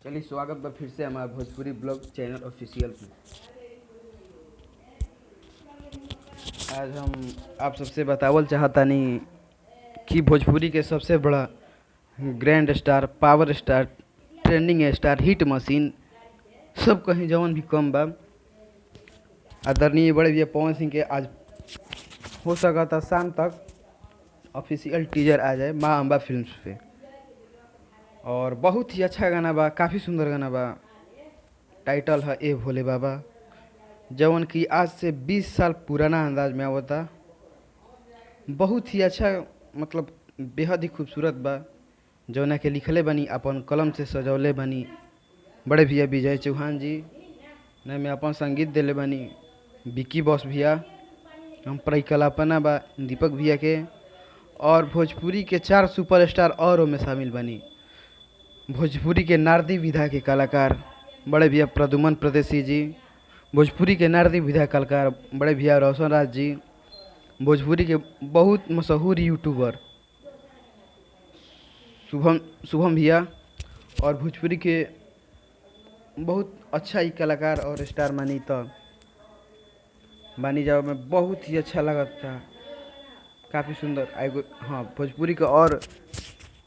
चलिए स्वागत बा फिर से हमारे भोजपुरी ब्लॉग चैनल ऑफिशियल में। आज हम आप सबसे बतावल चाहतानी कि भोजपुरी के सबसे बड़ा grand star, power star, trending star, hit machine सब कहीं जवन भी कम बा आदरणीय बड़े भैया पवन सिंह के आज हो सका था शाम तक ऑफिशियल टीजर आ जाए माँ अम्बा फिल्म्स पे। और बहुत ही अच्छा गाना बा, काफ़ी सुंदर गाना बा। टाइटल है ए भोले बाबा, जवन कि आज से 20 साल पुराना अंदाज में आवता। बहुत ही अच्छा, मतलब बेहद ही खूबसूरत बा। जौना के लिखले बनी अपन कलम से सजौले बनी बड़े भैया विजय चौहान जी ने में अपन संगीत दिले बनी विकी बॉस भैया। हम परिकल्पना बा दीपक भैया के, और भोजपुरी के 4 सुपरस्टार और में शामिल बनी। भोजपुरी के नारदी विधा के कलाकार बड़े भैया प्रदुमन प्रदेशी जी, भोजपुरी के नारदी विधा कलाकार बड़े भैया रोशन राज जी, भोजपुरी के बहुत मशहूर यूट्यूबर शुभम शुभम भैया, और भोजपुरी के बहुत अच्छा ही कलाकार और स्टार मानी तो बानी जाओ में बहुत ही अच्छा लगा था, काफ़ी सुंदर आएगो। हाँ, भोजपुरी का और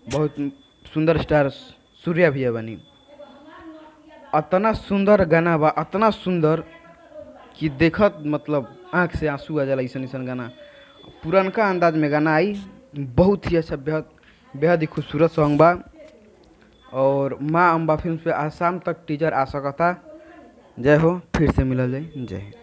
बहुत सुंदर स्टार सूर्या भैया बनी। अतना सुंदर गाना बा, अतना सुंदर कि देखत मतलब आँख से आंसू आ जाला। ऐसा ऐसा गाना पुरनका अंदाज में गाना आई, बहुत ही अच्छा, बेहद बेहद ही खूबसूरत सॉन्ग बा। और माँ अम्बा फिल्म पे आज शाम तक टीजर आ सकता। जय हो, फिर से मिलल जाए। जय हिंद।